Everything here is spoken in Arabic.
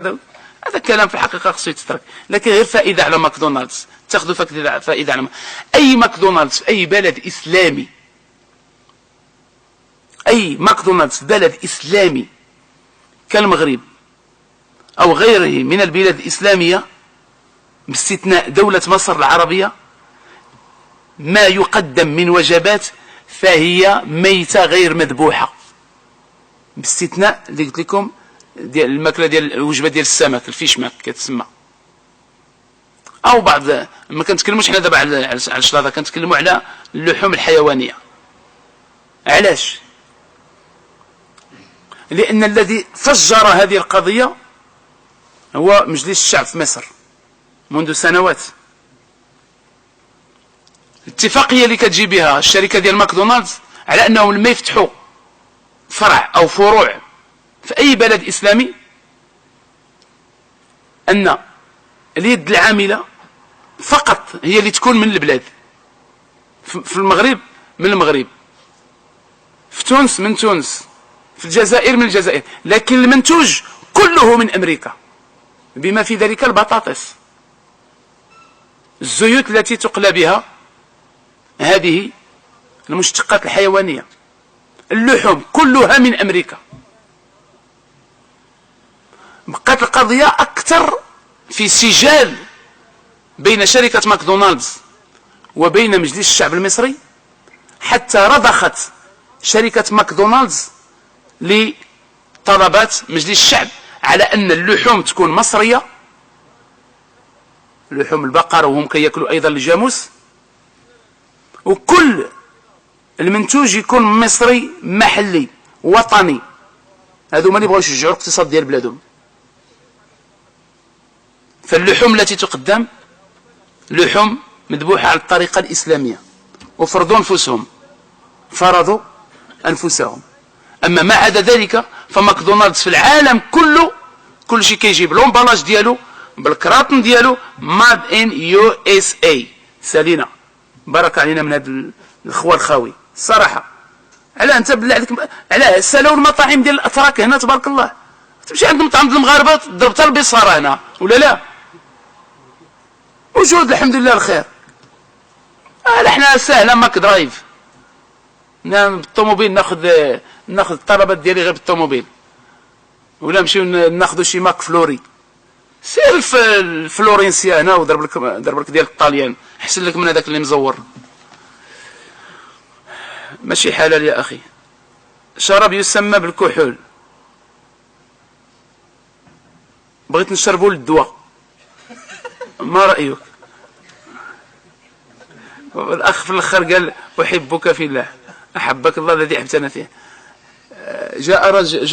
هذا كلام في الحقيقة خصو يتترك، لكن غير فائدة على ماكدونالدز. تاخذوا فائدة على أي ماكدونالدز في أي بلد إسلامي، أي ماكدونالدز في بلد إسلامي كالمغرب أو غيره من البلاد الإسلامية باستثناء دولة مصر العربية، ما يقدم من وجبات فهي ميتة غير مذبوحة، باستثناء اللي قلت لكم ديال الماكله ديال الوجبه ديال السمك، الفيش ماك كتسمى، او بعض. ما كنتكلموش حنا دابا على الشلاضه، كنتكلموا على اللحوم الحيوانيه. علاش؟ لان الذي فجر هذه القضيه هو مجلس الشعب في مصر منذ سنوات. الاتفاقيه اللي كتجي بها الشركه ديال ماكدونالدز على انهم لما يفتحوا فرع او فروع في أي بلد إسلامي، أن اليد العاملة فقط هي اللي تكون من البلاد. في المغرب من المغرب، في تونس من تونس، في الجزائر من الجزائر، لكن المنتوج كله من أمريكا، بما في ذلك البطاطس، الزيوت التي تقلى بها هذه المشتقات الحيوانية، اللحوم كلها من أمريكا. بقات القضية أكثر في سجال بين شركة ماكدونالدز وبين مجلس الشعب المصري، حتى رضخت شركة ماكدونالدز لطلبات مجلس الشعب على أن اللحوم تكون مصرية، لحوم البقر، وهم كيأكلوا أيضا الجاموس، وكل المنتوج يكون مصري محلي وطني. هذو ما اللي بغاو يشجعوا الاقتصاد ديال بلادهم. فاللحوم التي تقدم لحوم مذبوحة على الطريقة الإسلامية، وفرضوا أنفسهم. أما ما عدا ذلك فماكدونالدز في العالم كله كل شيء كيجيب لومبالاج ديالو بالكراطن ديالو ماد ان يو اس اي. سالينا بارك علينا من هذا الخوار الخاوي الصراحة. على انت بالله عليك، على سالوا المطاعم ديال الاتراك هنا تبارك الله، تمشي عند مطعم المغاربه ضربتها البصاره هنا ولا لا؟ وجود الحمد لله الخير. احنا سهله ماك درايف، بالطوموبيل ناخذ الطلبات ديالي غير بالطوموبيل، ولا نمشيو ناخذوا شي ماك فلوري. سير في الفلورنسيا هنا وضرب لك ديال الطاليان احسن لك من هذاك اللي مزور. ماشي حلال يا اخي. شراب يسمى بالكحول، بغيت نشربوا للدواء، ما رأيك؟ الأخ في الآخر قال أحبك في الله، أحبك الله الذي أحببتنا فيه. جاء رجل